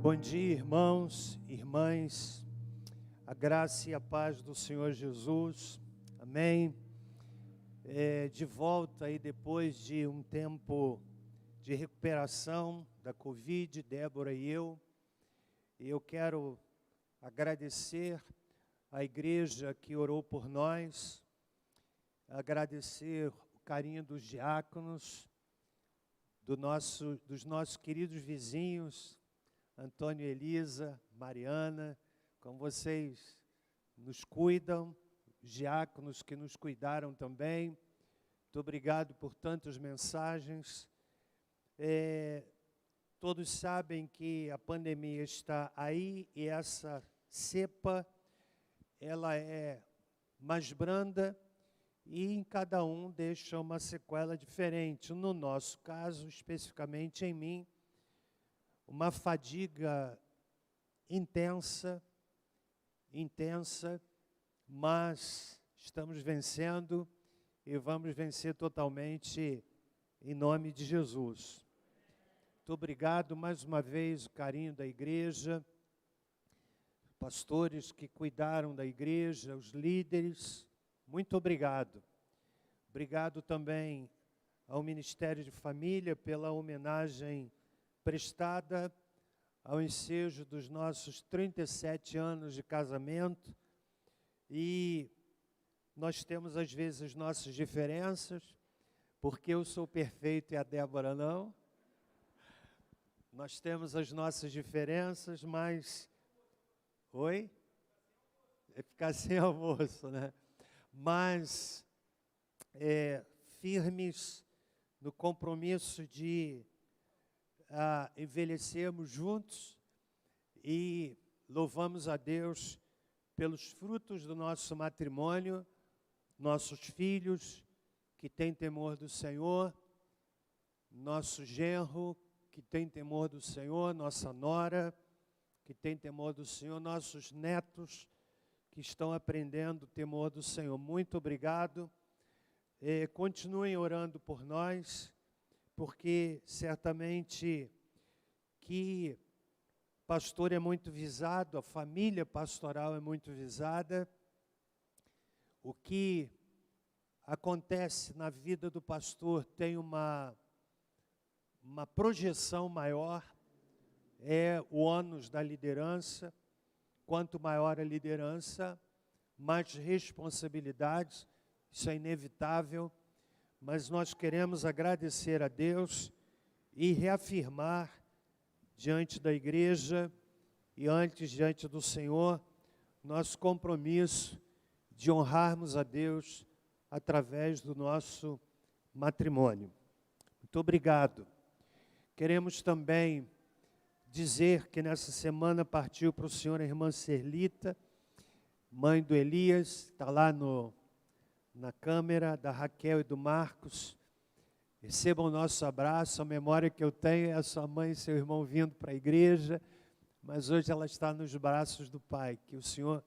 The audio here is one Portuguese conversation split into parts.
Bom dia, irmãos, irmãs, a graça e a paz do Senhor Jesus, amém. De volta aí depois de um tempo de recuperação da Covid, Débora e eu quero agradecer a igreja que orou por nós, agradecer o carinho dos diáconos, dos nossos queridos vizinhos, Antônio e Elisa, Mariana, como vocês nos cuidam, os diáconos que nos cuidaram também. Muito obrigado por tantas mensagens. Todos sabem que a pandemia está aí e essa cepa, ela é mais branda e em cada um deixa uma sequela diferente. No nosso caso, especificamente em mim, uma fadiga intensa, mas estamos vencendo e vamos vencer totalmente em nome de Jesus. Muito obrigado mais uma vez, o carinho da igreja, pastores que cuidaram da igreja, os líderes, muito obrigado. Obrigado também ao Ministério de Família pela homenagem prestada ao ensejo dos nossos 37 anos de casamento. E nós temos às vezes nossas diferenças, porque eu sou perfeito e a Débora não. Nós temos as nossas diferenças, mas... Oi? É ficar sem almoço, né? Mas firmes no compromisso de envelhecermos juntos e louvamos a Deus pelos frutos do nosso matrimônio, nossos filhos que têm temor do Senhor, nosso genro que tem temor do Senhor, nossa nora que tem temor do Senhor, nossos netos que estão aprendendo o temor do Senhor. Muito obrigado. Continuem orando por nós, porque certamente que pastor é muito visado, a família pastoral é muito visada. O que acontece na vida do pastor tem uma projeção maior, é o ônus da liderança. Quanto maior a liderança, mais responsabilidades, isso é inevitável. Mas nós queremos agradecer a Deus e reafirmar diante da igreja e antes diante do Senhor nosso compromisso de honrarmos a Deus através do nosso matrimônio. Muito obrigado. Queremos também dizer que nessa semana partiu para o Senhor a irmã Serlita, mãe do Elias, está lá na câmera, da Raquel e do Marcos. Recebam o nosso abraço. A memória que eu tenho é a sua mãe e seu irmão vindo para a igreja, mas hoje ela está nos braços do Pai. Que o Senhor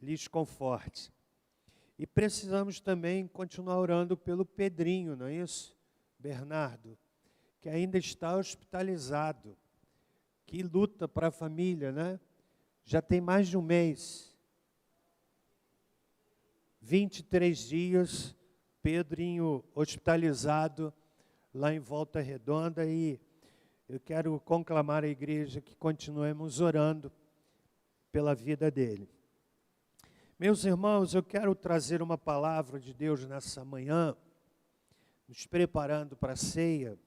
lhes conforte. E precisamos também continuar orando pelo Pedrinho, não é isso? Bernardo, que ainda está hospitalizado, que luta para a família, né? Já tem mais de um mês. 23 dias, Pedrinho hospitalizado lá em Volta Redonda, e eu quero conclamar a igreja que continuemos orando pela vida dele. Meus irmãos, eu quero trazer uma palavra de Deus nessa manhã, nos preparando para a ceia,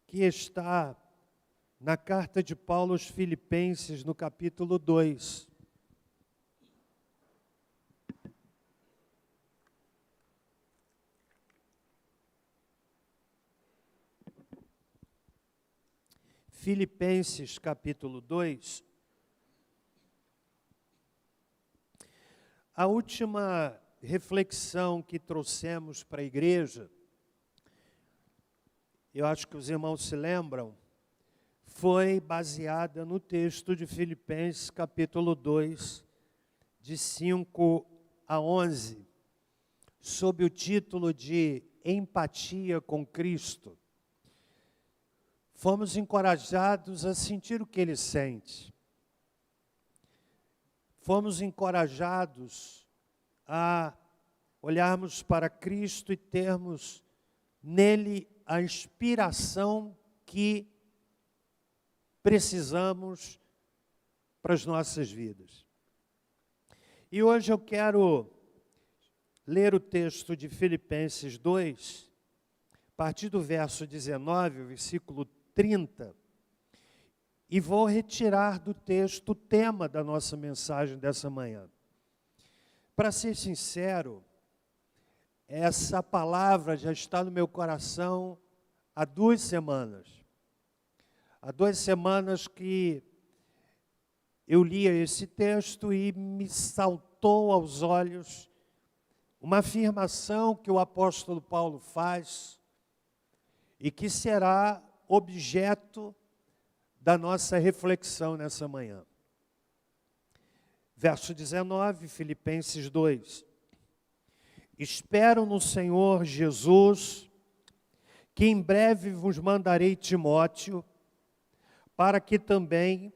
que está na carta de Paulo aos Filipenses, no capítulo 2. Filipenses, capítulo 2. A última reflexão que trouxemos para a igreja, eu acho que os irmãos se lembram, foi baseada no texto de Filipenses, capítulo 2, de 5 a 11, sob o título de Empatia com Cristo. fomos encorajados a sentir o que ele sente. Fomos encorajados a olharmos para Cristo e termos nele a inspiração que precisamos para as nossas vidas. E hoje eu quero ler o texto de Filipenses 2, a partir do verso 19, versículo 30, e vou retirar do texto o tema da nossa mensagem dessa manhã. Para ser sincero, essa palavra já está no meu coração há 2 semanas. Há 2 semanas que eu lia esse texto e me saltou aos olhos uma afirmação que o apóstolo Paulo faz e que será objeto da nossa reflexão nessa manhã. Verso 19, Filipenses 2. Espero no Senhor Jesus, que em breve vos mandarei Timóteo, para que também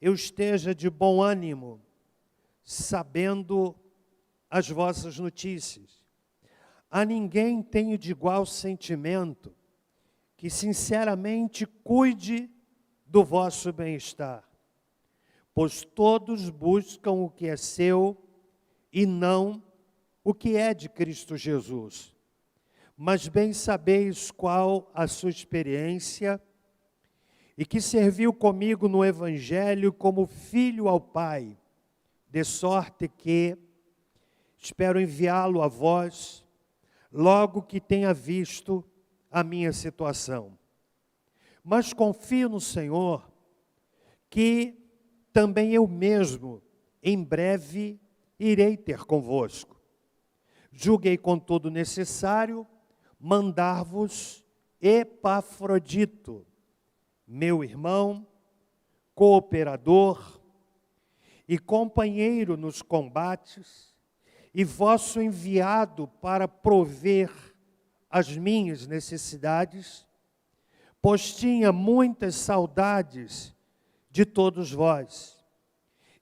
eu esteja de bom ânimo, sabendo as vossas notícias. A ninguém tenho de igual sentimento, que sinceramente cuide do vosso bem-estar, pois todos buscam o que é seu e não o que é de Cristo Jesus. Mas bem sabeis qual a sua experiência e que serviu comigo no Evangelho como filho ao Pai, de sorte que espero enviá-lo a vós, logo que tenha visto a minha situação. Mas confio no Senhor, que também eu mesmo, em breve, irei ter convosco. Julguei contudo necessário mandar-vos Epafrodito, meu irmão, cooperador e companheiro nos combates, e vosso enviado para prover as minhas necessidades, pois tinha muitas saudades de todos vós,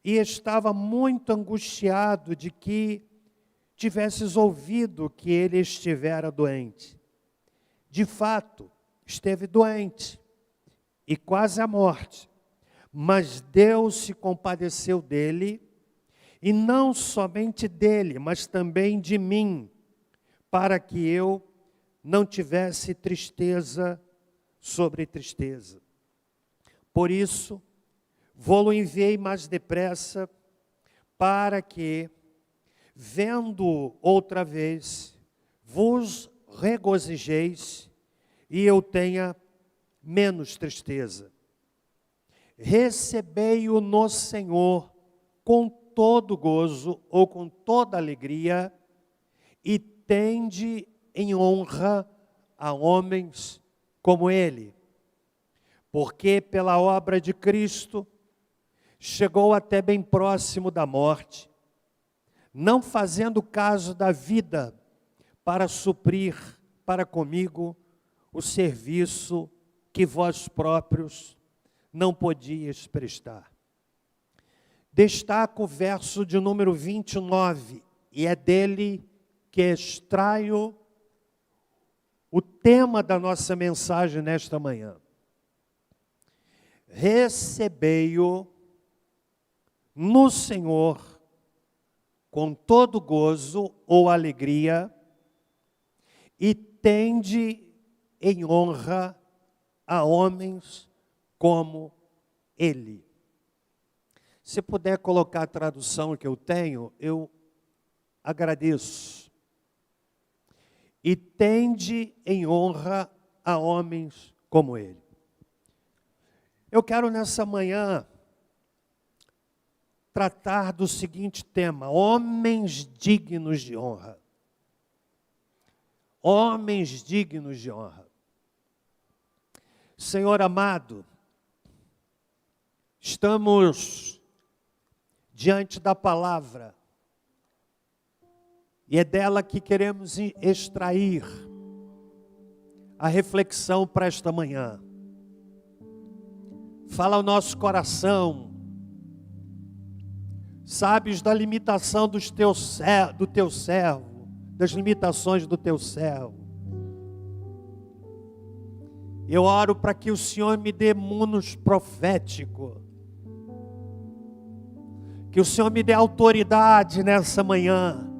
e estava muito angustiado de que tivesses ouvido que ele estivera doente. De fato, esteve doente, e quase à morte, mas Deus se compadeceu dele, e não somente dele, mas também de mim, para que eu não tivesse tristeza sobre tristeza. Por isso, vou-lo enviei mais depressa, para que, vendo outra vez, vos regozijeis, e eu tenha menos tristeza. Recebei-o no Senhor com todo gozo ou com toda alegria, e tende em honra a homens como ele, porque pela obra de Cristo chegou até bem próximo da morte, não fazendo caso da vida, para suprir para comigo o serviço que vós próprios não podíeis prestar. Destaco o verso de número 29, e é dele que extraio o tema da nossa mensagem nesta manhã. Recebei-o no Senhor com todo gozo ou alegria, e tende em honra a homens como ele. Se puder colocar a tradução que eu tenho, eu agradeço. E tende em honra a homens como ele. Eu quero nessa manhã tratar do seguinte tema: homens dignos de honra. Homens dignos de honra. Senhor amado, estamos diante da palavra, e é dela que queremos extrair a reflexão para esta manhã. Fala ao nosso coração. Sabes da limitação do teu servo, das limitações do teu servo. Eu oro para que o Senhor me dê munos profético. Que o Senhor me dê autoridade nessa manhã.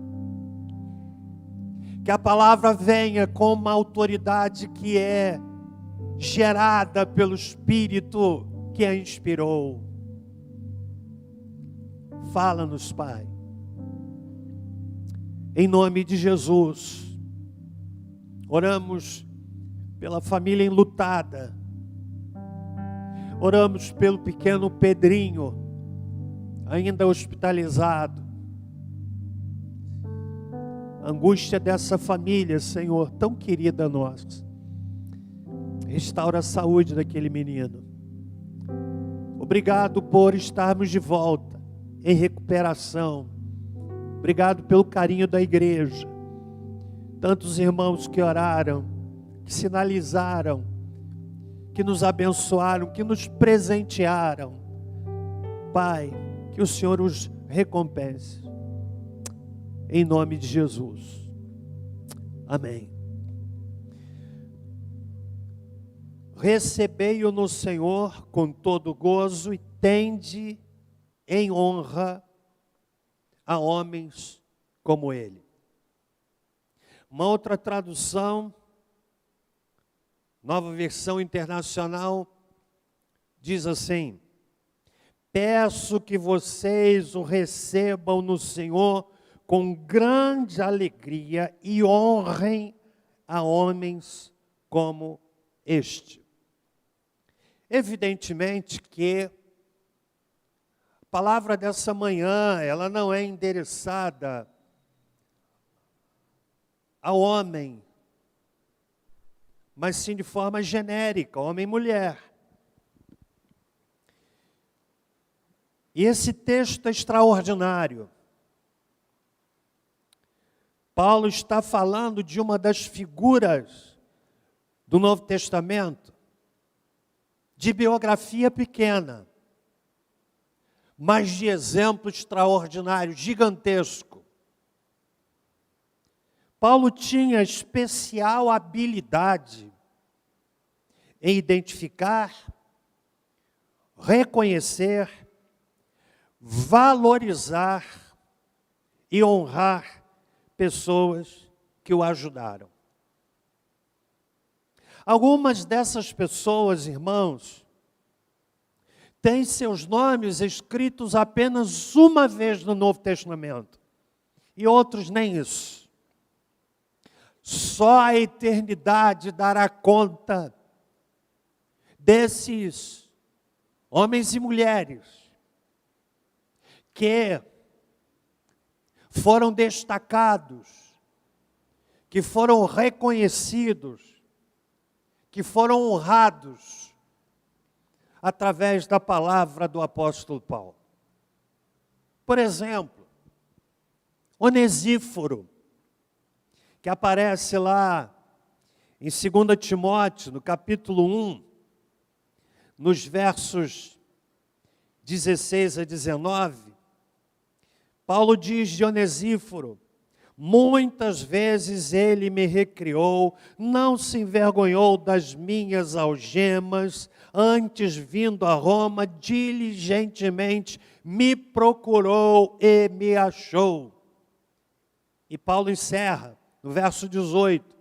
Que a palavra venha com uma autoridade que é gerada pelo Espírito que a inspirou. Fala-nos, Pai. Em nome de Jesus. Oramos pela família enlutada. Oramos pelo pequeno Pedrinho, ainda hospitalizado. A angústia dessa família, Senhor, tão querida a nós. Restaura a saúde daquele menino. Obrigado por estarmos de volta, em recuperação. Obrigado pelo carinho da igreja. Tantos irmãos que oraram, que sinalizaram, que nos abençoaram, que nos presentearam. Pai, que o Senhor os recompense. Em nome de Jesus. Amém. Recebei-o no Senhor com todo gozo e tende em honra a homens como ele. Uma outra tradução, Nova Versão Internacional, diz assim: peço que vocês o recebam no Senhor com grande alegria e honrem a homens como este. Evidentemente que a palavra dessa manhã, ela não é endereçada ao homem, mas sim de forma genérica, homem e mulher. E esse texto é extraordinário. Paulo está falando de uma das figuras do Novo Testamento, de biografia pequena, mas de exemplo extraordinário, gigantesco. Paulo tinha especial habilidade em identificar, reconhecer, valorizar e honrar pessoas que o ajudaram. Algumas dessas pessoas, irmãos, têm seus nomes escritos apenas uma vez no Novo Testamento, e outros nem isso. Só a eternidade dará conta desses homens e mulheres que foram destacados, que foram reconhecidos, que foram honrados através da palavra do apóstolo Paulo. Por exemplo, Onesíforo, que aparece lá em 2 Timóteo, no capítulo 1, nos versos 16 a 19, Paulo diz de Onesíforo: muitas vezes ele me recriou, não se envergonhou das minhas algemas, antes vindo a Roma, diligentemente me procurou e me achou. E Paulo encerra no verso 18: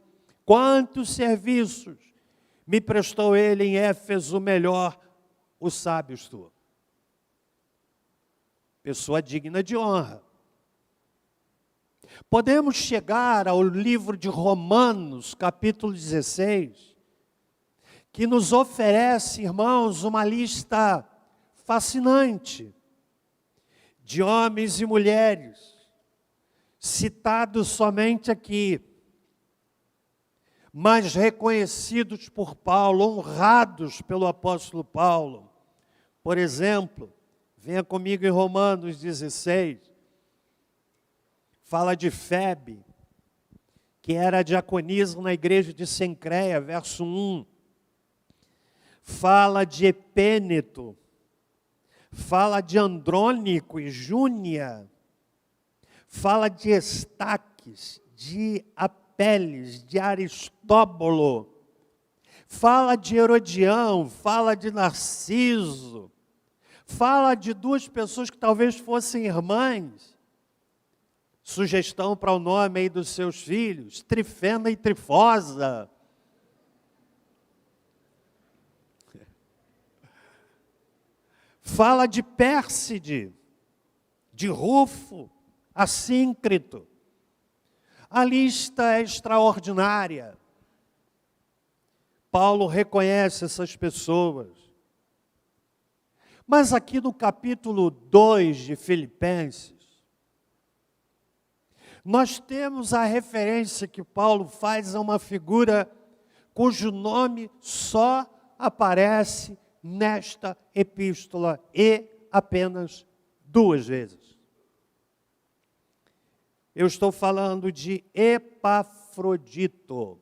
quantos serviços me prestou ele em Éfeso, melhor, o sabes tu. Pessoa digna de honra. Podemos chegar ao livro de Romanos, capítulo 16, que nos oferece, irmãos, uma lista fascinante de homens e mulheres, citados somente aqui, mas reconhecidos por Paulo, honrados pelo apóstolo Paulo. Por exemplo, venha comigo em Romanos 16, fala de Febe, que era diaconisa na igreja de Cencreia, verso 1. fala de Epêneto, fala de Andrônico e Júnia, fala de Estaques, de Apeles, de Aristóbulo, fala de Herodião, fala de Narciso, fala de duas pessoas que talvez fossem irmãs. Sugestão para o nome aí dos seus filhos, Trifena e Trifosa. Fala de Pérside, de Rufo, Assíncrito. A lista é extraordinária. Paulo reconhece essas pessoas. Mas aqui no capítulo 2 de Filipenses, nós temos a referência que Paulo faz a uma figura cujo nome só aparece nesta epístola e apenas 2 vezes. Eu estou falando de Epafrodito.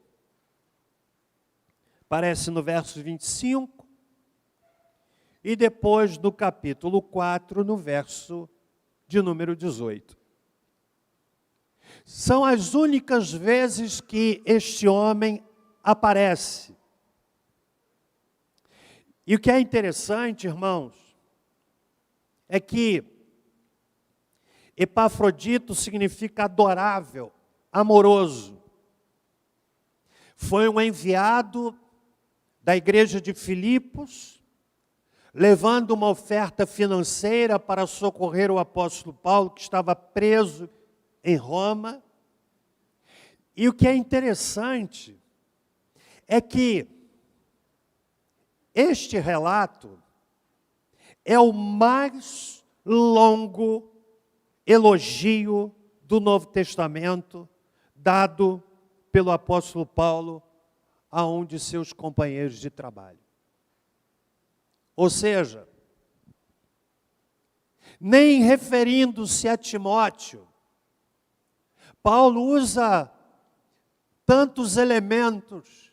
Aparece no verso 25 e depois do capítulo 4, no verso de número 18. São as únicas vezes que este homem aparece. E o que é interessante, irmãos, é que Epafrodito significa adorável, amoroso. Foi um enviado da igreja de Filipos, levando uma oferta financeira para socorrer o apóstolo Paulo, que estava preso em Roma. E o que é interessante é que este relato é o mais longo elogio do Novo Testamento dado pelo apóstolo Paulo a um de seus companheiros de trabalho. Ou seja, nem referindo-se a Timóteo, Paulo usa tantos elementos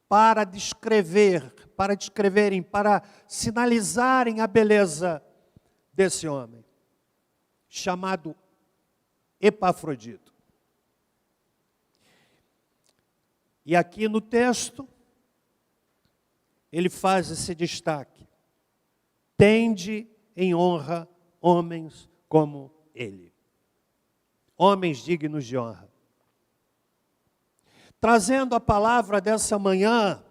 para descreverem, para sinalizarem a beleza desse homem, chamado Epafrodito. E aqui no texto, ele faz esse destaque: tende em honra homens como ele. Homens dignos de honra. Trazendo a palavra dessa manhã,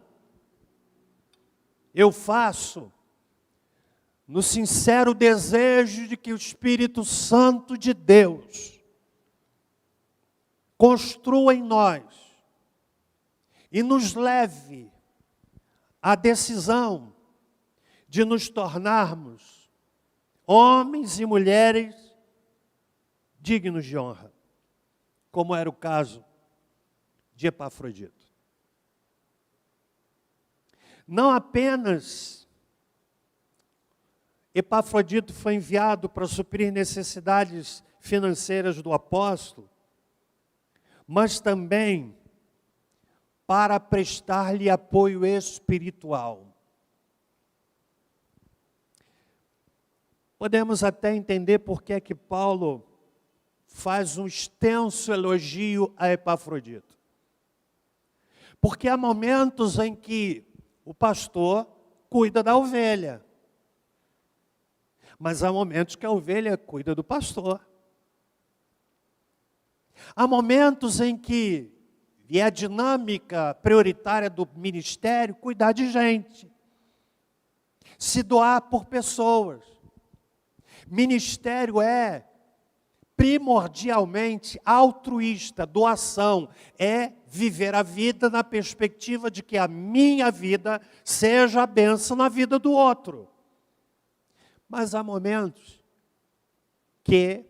eu faço no sincero desejo de que o Espírito Santo de Deus construa em nós e nos leve à decisão de nos tornarmos homens e mulheres dignos de honra, como era o caso de Epafrodito. Não apenas Epafrodito foi enviado para suprir necessidades financeiras do apóstolo, mas também para prestar-lhe apoio espiritual. Podemos até entender por que é que Paulo faz um extenso elogio a Epafrodito. Porque há momentos em que o pastor cuida da ovelha, mas há momentos que a ovelha cuida do pastor. Há momentos em que é a dinâmica prioritária do ministério cuidar de gente, se doar por pessoas. Ministério é primordialmente altruísta, doação, é viver a vida na perspectiva de que a minha vida seja a bênção na vida do outro. Mas há momentos que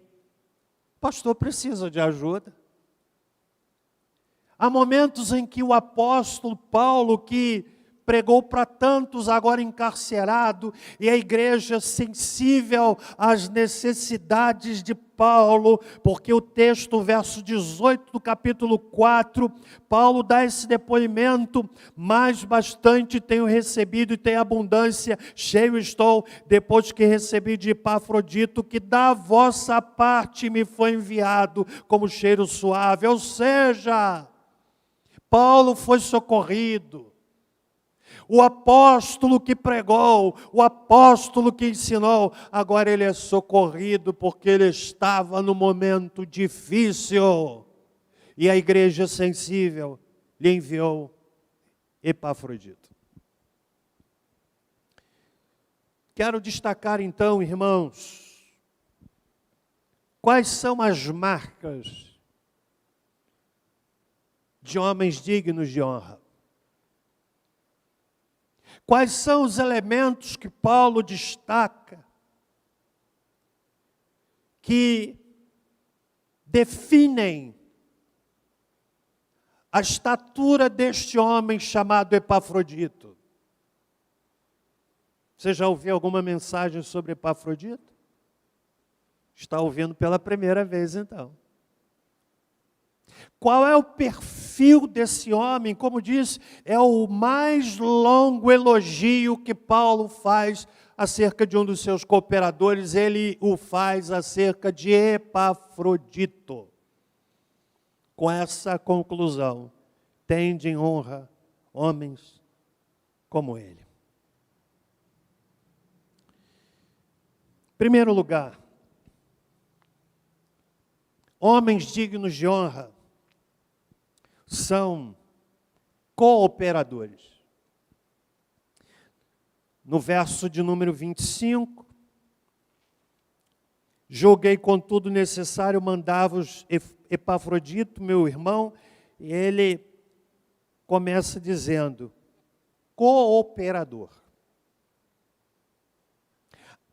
o pastor precisa de ajuda. Há momentos em que o apóstolo Paulo, que pregou para tantos, agora encarcerado, e a igreja sensível às necessidades de Paulo, porque o texto, verso 18 do capítulo 4, Paulo dá esse depoimento: mais bastante tenho recebido e tenho abundância, cheio estou, depois que recebi de Epafrodito, que da vossa parte me foi enviado como cheiro suave. Ou seja, Paulo foi socorrido. O apóstolo que pregou, o apóstolo que ensinou, agora ele é socorrido porque ele estava no momento difícil. E a igreja sensível lhe enviou Epafrodito. Quero destacar então, irmãos, quais são as marcas de homens dignos de honra. Quais são os elementos que Paulo destaca, que definem a estatura deste homem chamado Epafrodito? Você já ouviu alguma mensagem sobre Epafrodito? Está ouvindo pela primeira vez então. Qual é o perfil desse homem? Como disse, é o mais longo elogio que Paulo faz acerca de um dos seus cooperadores. Ele o faz acerca de Epafrodito. Com essa conclusão, tende em honra homens como ele. Em primeiro lugar, homens dignos de honra são cooperadores. No verso de número 25, julguei contudo necessário mandar-vos Epafrodito, meu irmão, e ele começa dizendo, cooperador.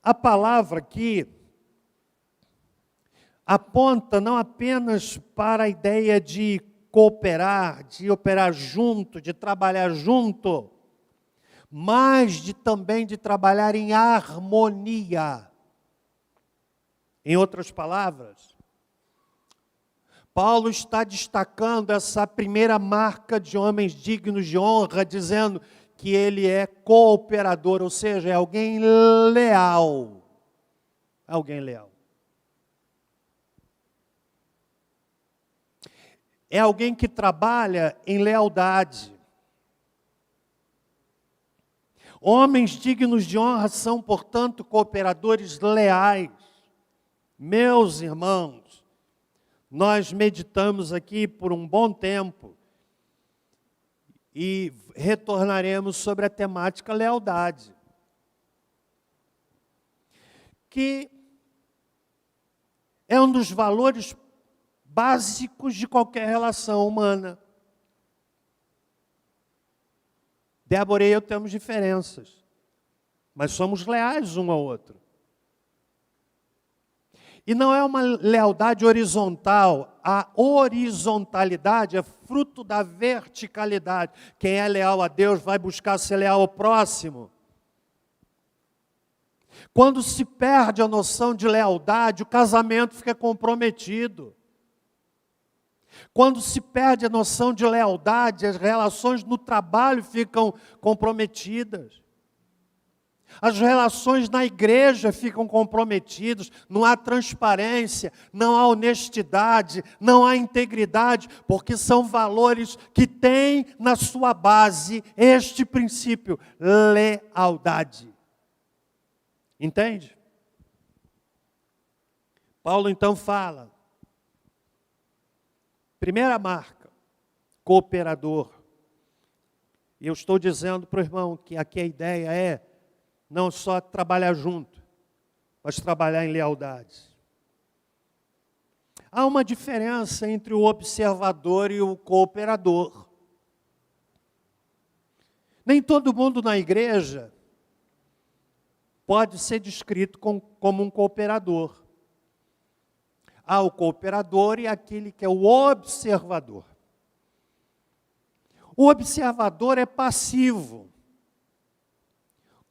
A palavra aqui aponta não apenas para a ideia de cooperar, de operar junto, de trabalhar junto, mas também de trabalhar em harmonia. Em outras palavras, Paulo está destacando essa primeira marca de homens dignos de honra, dizendo que ele é cooperador, ou seja, é alguém leal. Alguém leal. É alguém que trabalha em lealdade. Homens dignos de honra são, portanto, cooperadores leais. Meus irmãos, nós meditamos aqui por um bom tempo e retornaremos sobre a temática lealdade, que é um dos valores básicos de qualquer relação humana. Débora e eu temos diferenças, mas somos leais um ao outro. E não é uma lealdade horizontal. A horizontalidade é fruto da verticalidade. Quem é leal a Deus vai buscar ser leal ao próximo. Quando se perde a noção de lealdade, o casamento fica comprometido. Quando se perde a noção de lealdade, as relações no trabalho ficam comprometidas. As relações na igreja ficam comprometidas, não há transparência, não há honestidade, não há integridade, porque são valores que têm na sua base este princípio, lealdade. Entende? Paulo então fala, primeira marca, cooperador. E eu estou dizendo para o irmão que aqui a ideia é não só trabalhar junto, mas trabalhar em lealdade. Há uma diferença entre o observador e o cooperador. Nem todo mundo na igreja pode ser descrito como um cooperador. Há o cooperador e aquele que é o observador. O observador é passivo.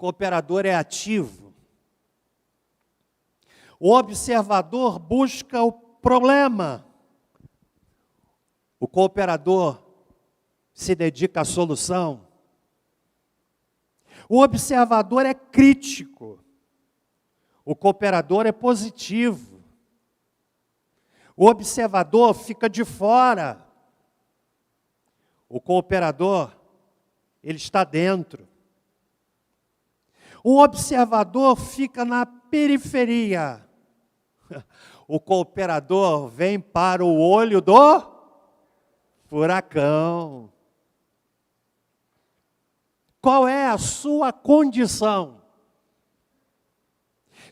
cooperador é ativo. O observador busca o problema. O cooperador se dedica à solução. O observador é crítico. O cooperador é positivo. O observador fica de fora. O cooperador, ele está dentro. O observador fica na periferia. O cooperador vem para o olho do furacão. Qual é a sua condição?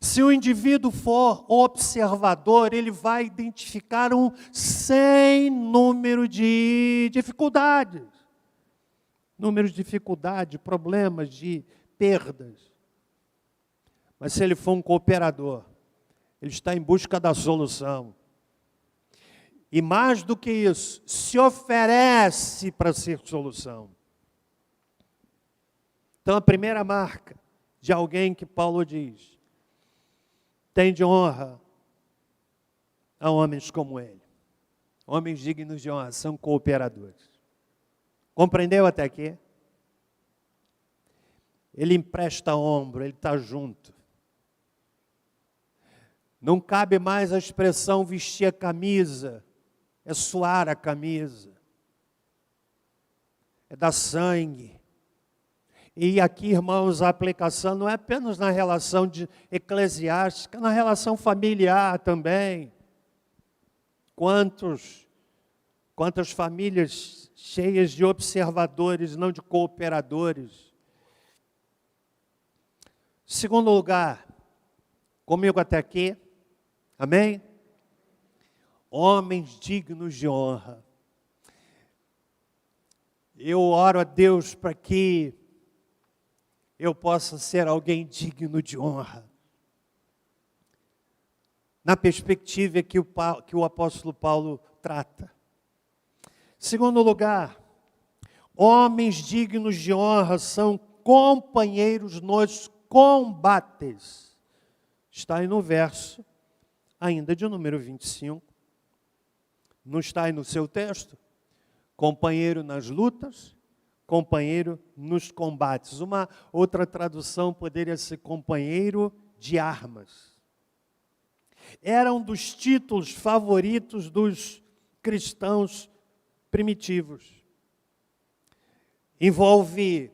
Se o indivíduo for observador, ele vai identificar um sem número de dificuldades. Número de dificuldades, problemas, de perdas. Mas se ele for um cooperador, ele está em busca da solução. E mais do que isso, se oferece para ser solução. Então, a primeira marca de alguém que Paulo diz, tem de honra a homens como ele. Homens dignos de honra, são cooperadores. Compreendeu até aqui? Ele empresta ombro, ele está junto. Não cabe mais a expressão vestir a camisa, é suar a camisa, é dar sangue. E aqui, irmãos, a aplicação não é apenas na relação eclesiástica, na relação familiar também. Quantas famílias cheias de observadores, não de cooperadores. Segundo lugar, comigo até aqui, amém? Homens dignos de honra. Eu oro a Deus para que eu possa ser alguém digno de honra. Na perspectiva que o apóstolo Paulo trata. Segundo lugar, homens dignos de honra são companheiros nos combates. Está aí no verso, ainda de número 25. Não está aí no seu texto? Companheiro nas lutas, companheiro nos combates. Uma outra tradução poderia ser companheiro de armas. Era um dos títulos favoritos dos cristãos primitivos. Envolve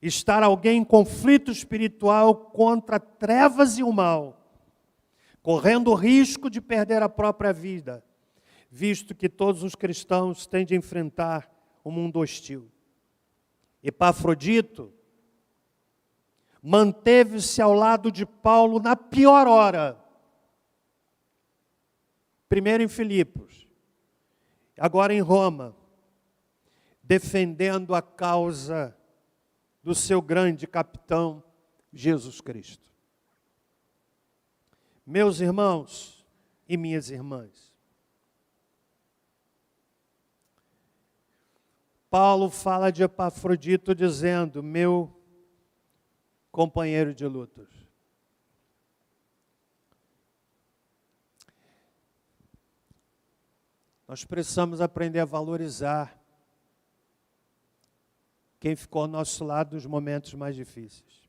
estar alguém em conflito espiritual contra trevas e o mal, correndo o risco de perder a própria vida, visto que todos os cristãos têm de enfrentar o mundo hostil. Epafrodito manteve-se ao lado de Paulo na pior hora. Primeiro em Filipos, agora em Roma, defendendo a causa do seu grande capitão, Jesus Cristo. Meus irmãos e minhas irmãs, Paulo fala de Epafrodito dizendo, meu companheiro de lutas. Nós precisamos aprender a valorizar quem ficou ao nosso lado nos momentos mais difíceis.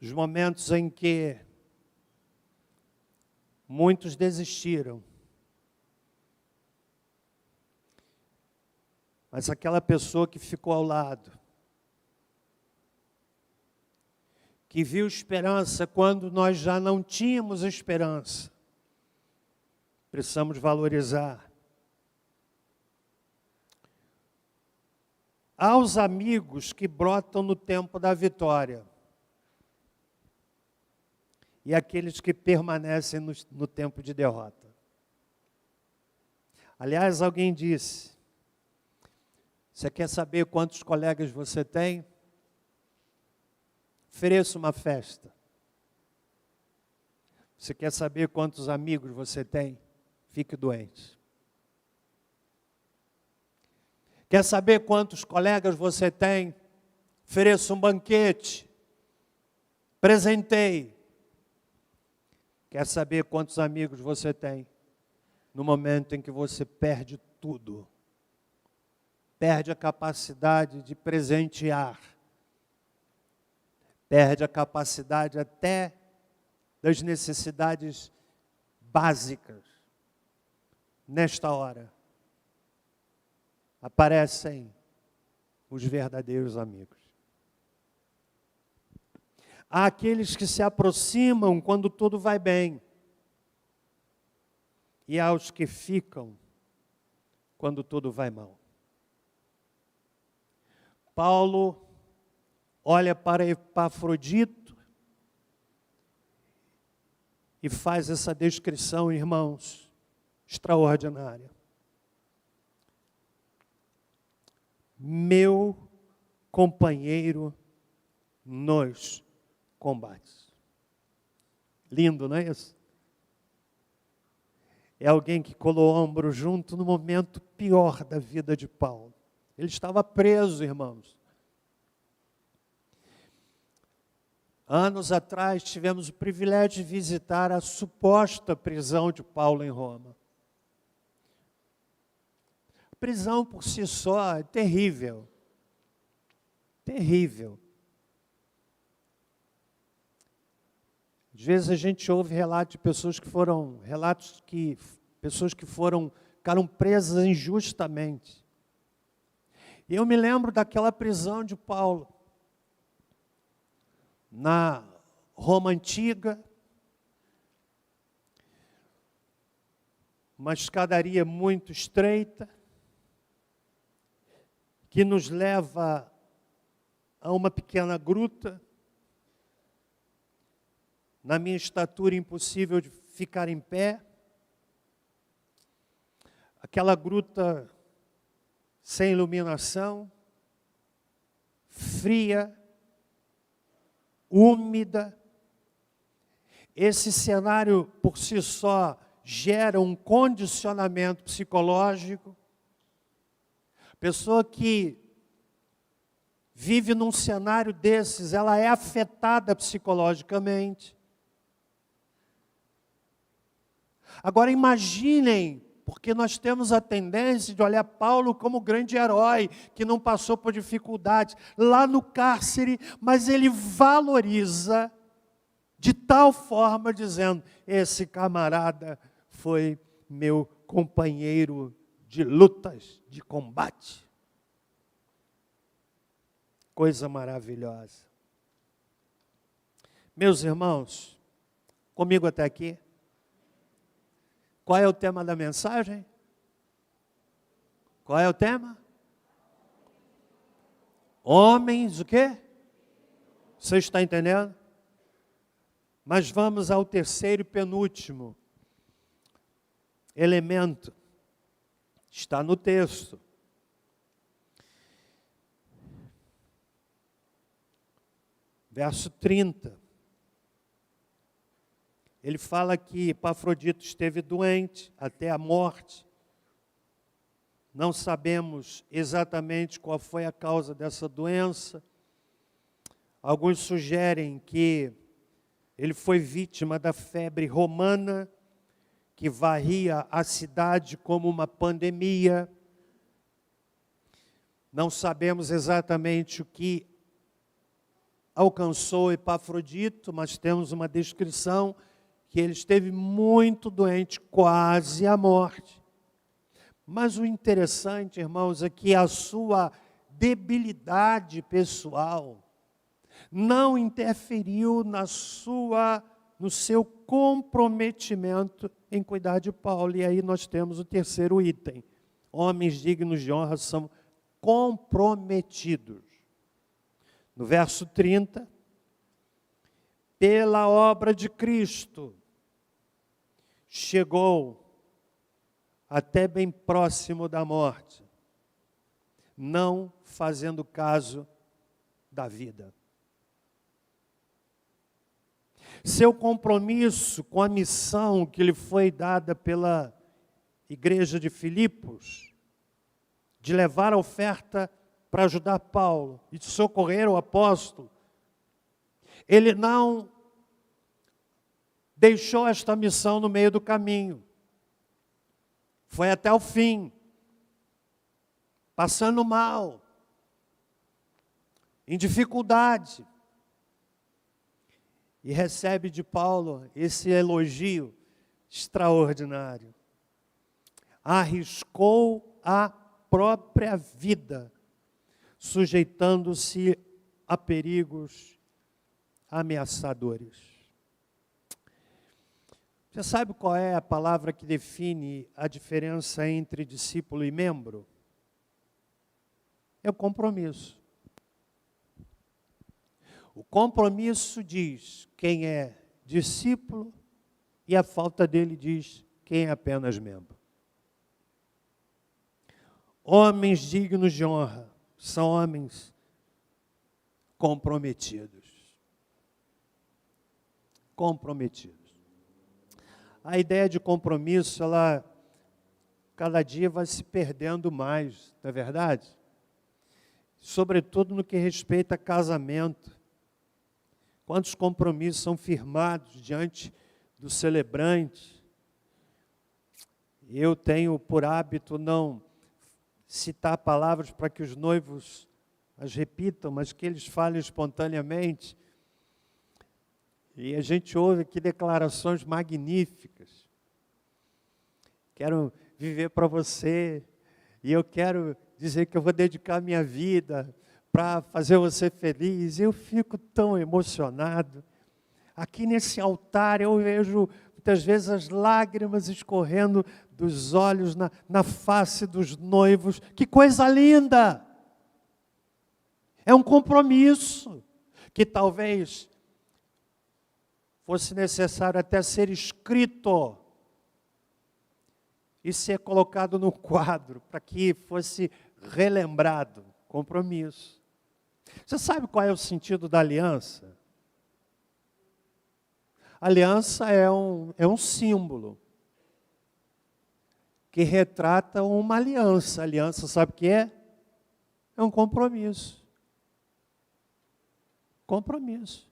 Os momentos em que muitos desistiram. Mas aquela pessoa que ficou ao lado, que viu esperança quando nós já não tínhamos esperança, precisamos valorizar. Há os amigos que brotam no tempo da vitória e aqueles que permanecem no tempo de derrota. Aliás, alguém disse, você quer saber quantos colegas você tem? Ofereça uma festa. Você quer saber quantos amigos você tem? Fique doente. Quer saber quantos colegas você tem? Ofereça um banquete. Presenteie. Quer saber quantos amigos você tem? No momento em que você perde tudo. Perde a capacidade de presentear. Perde a capacidade até das necessidades básicas. Nesta hora, aparecem os verdadeiros amigos. Há aqueles que se aproximam quando tudo vai bem. E há os que ficam quando tudo vai mal. Paulo olha para Epafrodito e faz essa descrição, irmãos, extraordinária. Meu companheiro nos combates. Lindo, não é isso? É alguém que colou o ombro junto no momento pior da vida de Paulo. Ele estava preso, irmãos. Anos atrás tivemos o privilégio de visitar a suposta prisão de Paulo em Roma. A prisão por si só é terrível. Terrível. Às vezes a gente ouve relatos de pessoas que foram, ficaram presas injustamente. E eu me lembro daquela prisão de Paulo. Na Roma Antiga, uma escadaria muito estreita, que nos leva a uma pequena gruta. Na minha estatura, impossível de ficar em pé. Aquela gruta sem iluminação, fria, úmida. Esse cenário por si só gera um condicionamento psicológico. A pessoa que vive num cenário desses, ela é afetada psicologicamente. Agora imaginem, porque nós temos a tendência de olhar Paulo como grande herói, que não passou por dificuldades, lá no cárcere, mas ele valoriza de tal forma, dizendo, esse camarada foi meu companheiro de lutas, de combate. Coisa maravilhosa. Meus irmãos, comigo até aqui? Qual é o tema da mensagem? Qual é o tema? Homens, o quê? Você está entendendo? Mas vamos ao terceiro e penúltimo elemento. Está no texto. Verso 30. Ele fala que Epafrodito esteve doente até a morte. Não sabemos exatamente qual foi a causa dessa doença. Alguns sugerem que ele foi vítima da febre romana, que varria a cidade como uma pandemia. Não sabemos exatamente o que alcançou Epafrodito, mas temos uma descrição que ele esteve muito doente, quase à morte. Mas o interessante, irmãos, é que a sua debilidade pessoal não interferiu no seu comprometimento em cuidar de Paulo. E aí nós temos o terceiro item. Homens dignos de honra são comprometidos. No verso 30, pela obra de Cristo, chegou até bem próximo da morte, não fazendo caso da vida. Seu compromisso com a missão que lhe foi dada pela igreja de Filipos de levar a oferta para ajudar Paulo e de socorrer o apóstolo, ele não deixou esta missão no meio do caminho. Foi até o fim, passando mal, em dificuldade. E recebe de Paulo esse elogio extraordinário. Arriscou a própria vida, sujeitando-se a perigos ameaçadores. Você sabe qual é a palavra que define a diferença entre discípulo e membro? É o compromisso. O compromisso diz quem é discípulo e a falta dele diz quem é apenas membro. Homens dignos de honra são homens comprometidos. Comprometidos. A ideia de compromisso, ela cada dia vai se perdendo mais, não é verdade? Sobretudo no que respeita a casamento. Quantos compromissos são firmados diante do celebrante? Eu tenho por hábito não citar palavras para que os noivos as repitam, mas que eles falem espontaneamente. E a gente ouve aqui declarações magníficas. Quero viver para você, e eu quero dizer que eu vou dedicar minha vida para fazer você feliz. Eu fico tão emocionado. Aqui nesse altar eu vejo muitas vezes as lágrimas escorrendo dos olhos na face dos noivos. Que coisa linda! É um compromisso que talvez fosse necessário até ser escrito e ser colocado no quadro, para que fosse relembrado. Compromisso. Você sabe qual é o sentido da aliança? A aliança é um símbolo que retrata uma aliança. A aliança, sabe o que é? É um compromisso. Compromisso.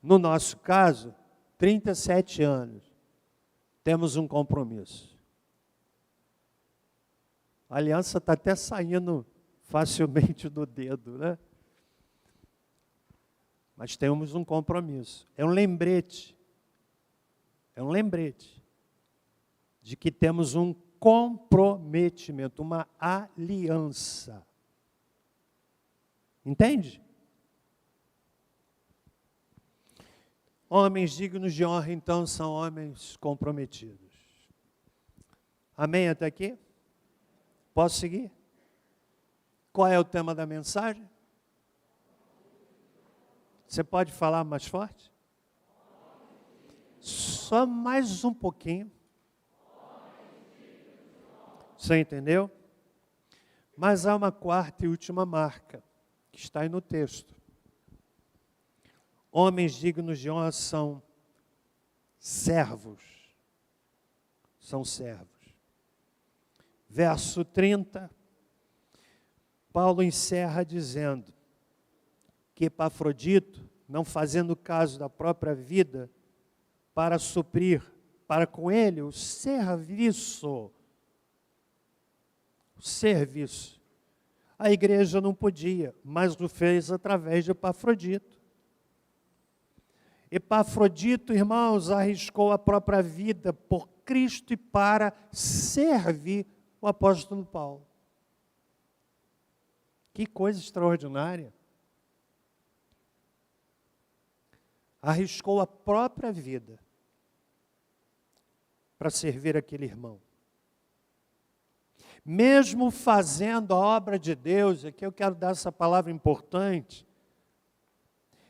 No nosso caso, 37 anos, temos um compromisso. A aliança está até saindo facilmente do dedo, né? Mas temos um compromisso. É um lembrete. É um lembrete de que temos um comprometimento, uma aliança. Entende? Homens dignos de honra, então, são homens comprometidos. Amém até aqui? Posso seguir? Qual é o tema da mensagem? Você pode falar mais forte? Só mais um pouquinho. Você entendeu? Mas há uma quarta e última marca, que está aí no texto. Homens dignos de honra são servos. São servos. Verso 30, Paulo encerra dizendo que Epafrodito, não fazendo caso da própria vida, para suprir, para com ele, o serviço. O serviço. A igreja não podia, mas o fez através de Epafrodito. Epafrodito, irmãos, arriscou a própria vida por Cristo e para servir o apóstolo Paulo. Que coisa extraordinária. Arriscou a própria vida para servir aquele irmão. Mesmo fazendo a obra de Deus, aqui eu quero dar essa palavra importante,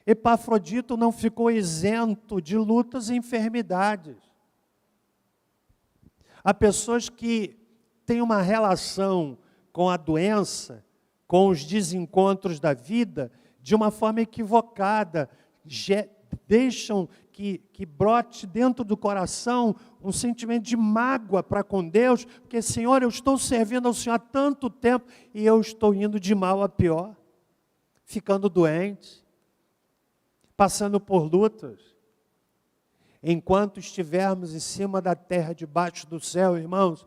Epafrodito não ficou isento de lutas e enfermidades. Há pessoas que têm uma relação com a doença, com os desencontros da vida, de uma forma equivocada, deixam que brote dentro do coração um sentimento de mágoa para com Deus, porque, Senhor, eu estou servindo ao Senhor há tanto tempo e eu estou indo de mal a pior, ficando doente, passando por lutas. Enquanto estivermos em cima da terra, debaixo do céu, irmãos,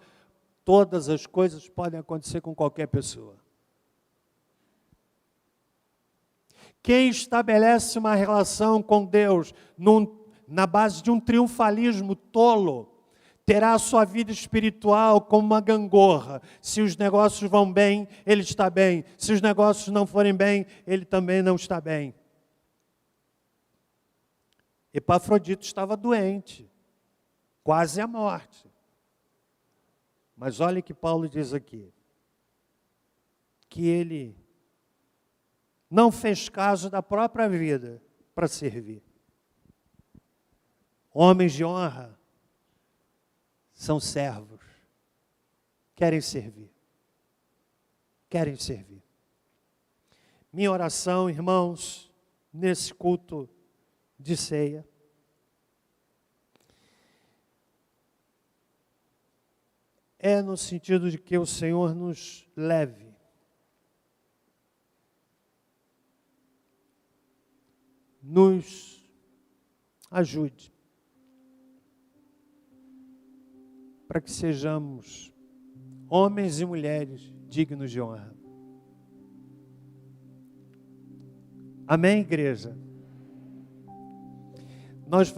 todas as coisas podem acontecer com qualquer pessoa. Quem estabelece uma relação com Deus na base de um triunfalismo tolo, terá a sua vida espiritual como uma gangorra. Se os negócios vão bem, ele está bem. Se os negócios não forem bem, ele também não está bem. Epafrodito estava doente, quase à morte. Mas olha o que Paulo diz aqui, que ele não fez caso da própria vida para servir. Homens de honra são servos, querem servir. Querem servir. Minha oração, irmãos, nesse culto de ceia, é no sentido de que o Senhor nos leve nos ajude para que sejamos homens e mulheres dignos de honra. Amém, igreja? Nós